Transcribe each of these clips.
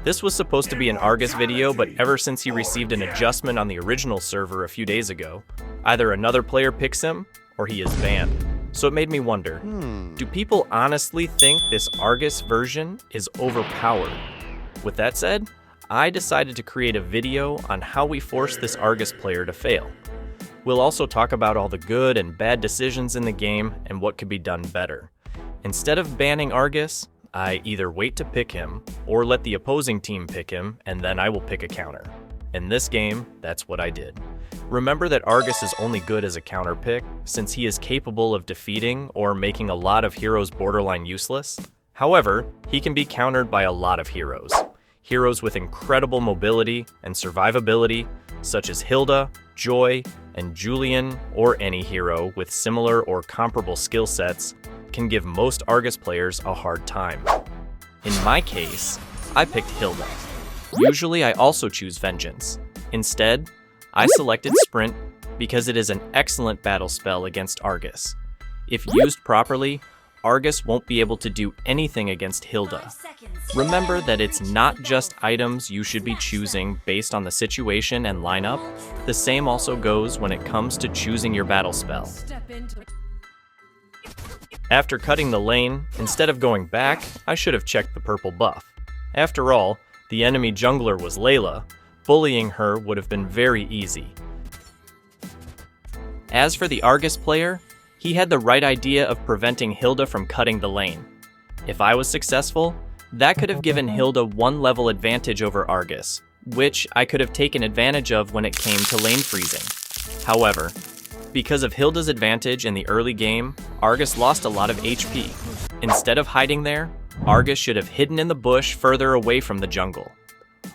This was supposed to be an Argus video, but ever since he received an adjustment on the original server a few days ago, either another player picks him, or he is banned. So it made me wonder, do people honestly think this Argus version is overpowered? With that said, I decided to create a video on how we force this Argus player to fail. We'll also talk about all the good and bad decisions in the game and what could be done better. Instead of banning Argus, I either wait to pick him, or let the opposing team pick him, and then I will pick a counter. In this game, that's what I did. Remember that Argus is only good as a counter pick, since he is capable of defeating or making a lot of heroes borderline useless. However, he can be countered by a lot of heroes. Heroes with incredible mobility and survivability, such as Hilda, Joy, and Julian, or any hero with similar or comparable skill sets, can give most Argus players a hard time. In my case, I picked Hilda. Usually I also choose Vengeance. Instead, I selected Sprint because it is an excellent battle spell against Argus. If used properly, Argus won't be able to do anything against Hilda. Remember that it's not just items you should be choosing based on the situation and lineup. The same also goes when it comes to choosing your battle spell. After cutting the lane, instead of going back, I should have checked the purple buff. After all, the enemy jungler was Layla. Bullying her would have been very easy. As for the Argus player, he had the right idea of preventing Hilda from cutting the lane. If I was successful, that could have given Hilda one level advantage over Argus, which I could have taken advantage of when it came to lane freezing. However, because of Hilda's advantage in the early game, Argus lost a lot of HP. Instead of hiding there, Argus should have hidden in the bush further away from the jungle.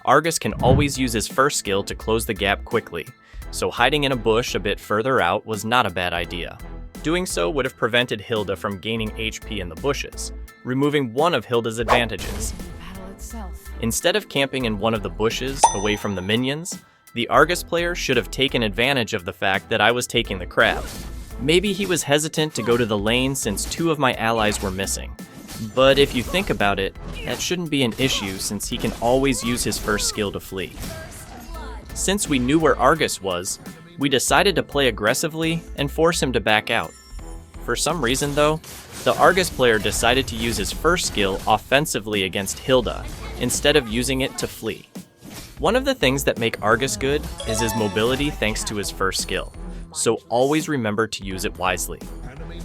Argus can always use his first skill to close the gap quickly, so hiding in a bush a bit further out was not a bad idea. Doing so would have prevented Hilda from gaining HP in the bushes, removing one of Hilda's advantages. Instead of camping in one of the bushes away from the minions, the Argus player should have taken advantage of the fact that I was taking the crab. Maybe he was hesitant to go to the lane since two of my allies were missing. But if you think about it, that shouldn't be an issue since he can always use his first skill to flee. Since we knew where Argus was, we decided to play aggressively and force him to back out. For some reason though, the Argus player decided to use his first skill offensively against Hilda, instead of using it to flee. One of the things that make Argus good is his mobility thanks to his first skill, so always remember to use it wisely.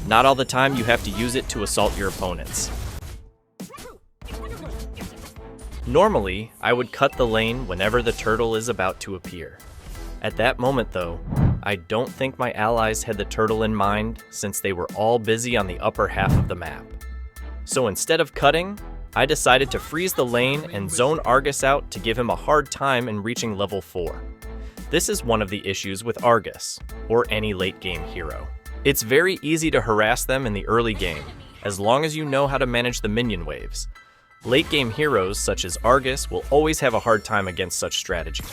Not all the time you have to use it to assault your opponents. Normally, I would cut the lane whenever the turtle is about to appear. At that moment though, I don't think my allies had the turtle in mind since they were all busy on the upper half of the map. So instead of cutting, I decided to freeze the lane and zone Argus out to give him a hard time in reaching level 4. This is one of the issues with Argus, or any late game hero. It's very easy to harass them in the early game, as long as you know how to manage the minion waves. Late game heroes such as Argus will always have a hard time against such strategy.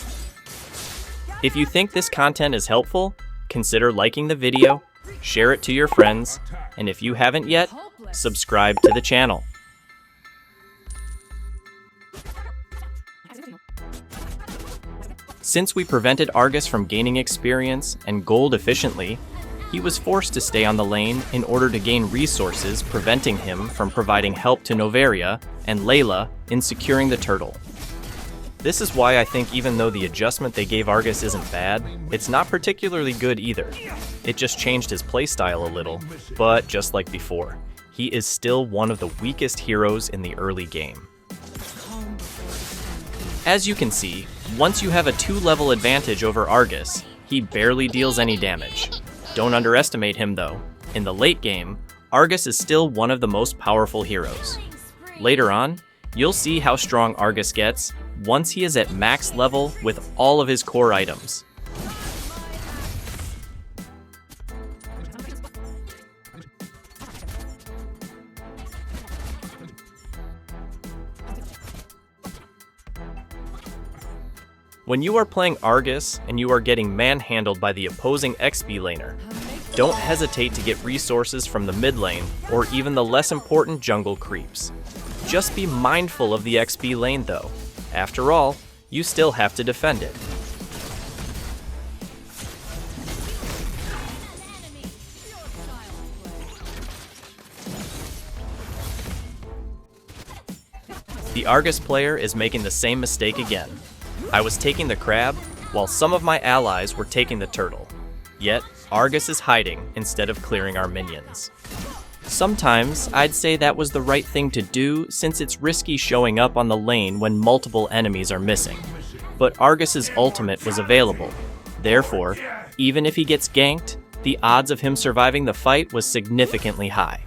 If you think this content is helpful, consider liking the video, share it to your friends, and if you haven't yet, subscribe to the channel. Since we prevented Argus from gaining experience and gold efficiently, he was forced to stay on the lane in order to gain resources, preventing him from providing help to Novaria and Layla in securing the turtle. This is why I think even though the adjustment they gave Argus isn't bad, it's not particularly good either. It just changed his playstyle a little, but just like before, he is still one of the weakest heroes in the early game. As you can see, once you have a 2-level advantage over Argus, he barely deals any damage. Don't underestimate him though. In the late game, Argus is still one of the most powerful heroes. Later on, you'll see how strong Argus gets once he is at max level with all of his core items. When you are playing Argus and you are getting manhandled by the opposing XP laner, don't hesitate to get resources from the mid lane or even the less important jungle creeps. Just be mindful of the XP lane though. After all, you still have to defend it. The Argus player is making the same mistake again. I was taking the crab, while some of my allies were taking the turtle. Yet, Argus is hiding instead of clearing our minions. Sometimes, I'd say that was the right thing to do since it's risky showing up on the lane when multiple enemies are missing. But Argus's ultimate was available. Therefore, even if he gets ganked, the odds of him surviving the fight was significantly high.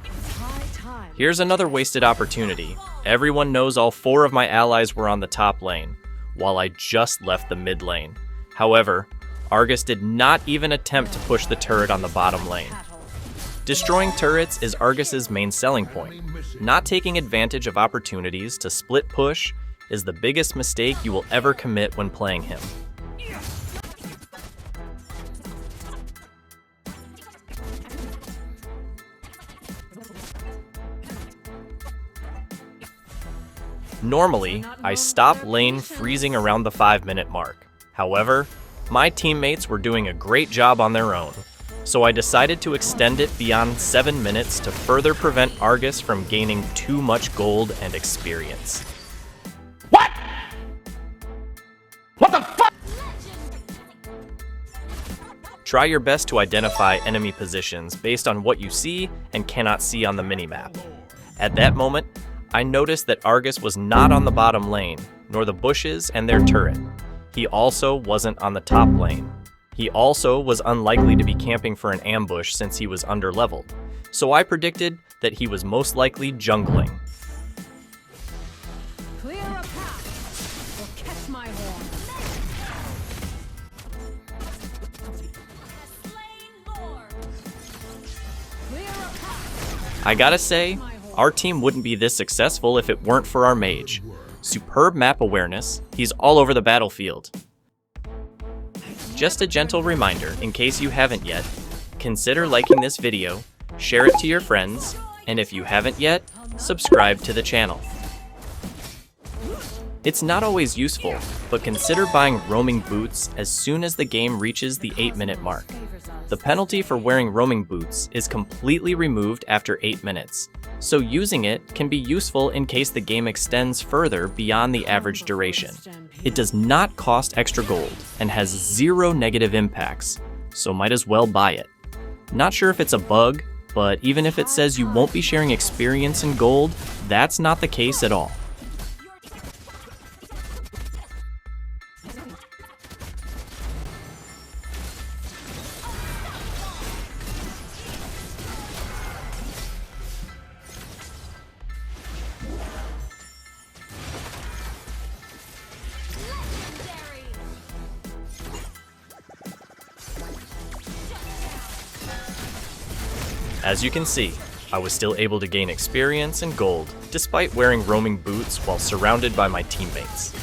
Here's another wasted opportunity. Everyone knows all 4 of my allies were on the top lane, while I just left the mid lane. However, Argus did not even attempt to push the turret on the bottom lane. Destroying turrets is Argus's main selling point. Not taking advantage of opportunities to split push is the biggest mistake you will ever commit when playing him. Normally, I stop lane freezing around the 5-minute mark. However, my teammates were doing a great job on their own, so I decided to extend it beyond 7 minutes to further prevent Argus from gaining too much gold and experience. What? What the fuck? Try your best to identify enemy positions based on what you see and cannot see on the minimap. At that moment, I noticed that Argus was not on the bottom lane, nor the bushes and their turret. He also wasn't on the top lane. He also was unlikely to be camping for an ambush since he was underleveled, so I predicted that he was most likely jungling. Clear a path, or catch my horn. Clear a path. I gotta say, our team wouldn't be this successful if it weren't for our mage. Superb map awareness, he's all over the battlefield. Just a gentle reminder, in case you haven't yet, consider liking this video, share it to your friends, and if you haven't yet, subscribe to the channel. It's not always useful, but consider buying roaming boots as soon as the game reaches the 8-minute mark. The penalty for wearing roaming boots is completely removed after 8 minutes, so using it can be useful in case the game extends further beyond the average duration. It does not cost extra gold and has 0 negative impacts, so might as well buy it. Not sure if it's a bug, but even if it says you won't be sharing experience and gold, that's not the case at all. As you can see, I was still able to gain experience and gold despite wearing roaming boots while surrounded by my teammates.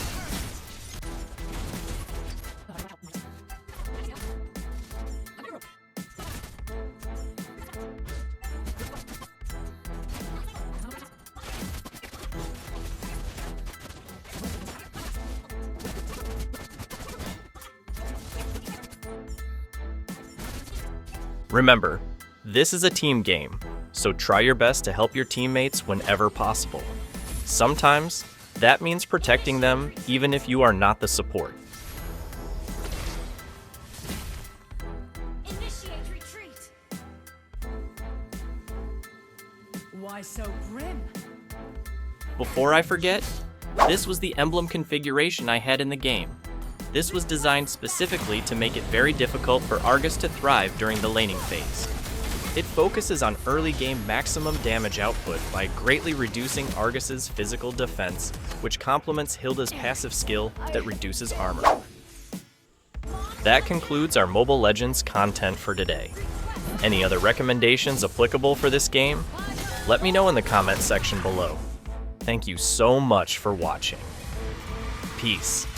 Remember, this is a team game, so try your best to help your teammates whenever possible. Sometimes, that means protecting them even if you are not the support. Initiate retreat. Why so grim? Before I forget, this was the emblem configuration I had in the game. This was designed specifically to make it very difficult for Argus to thrive during the laning phase. It focuses on early game maximum damage output by greatly reducing Argus's physical defense, which complements Hilda's passive skill that reduces armor. That concludes our Mobile Legends content for today. Any other recommendations applicable for this game? Let me know in the comments section below. Thank you so much for watching. Peace.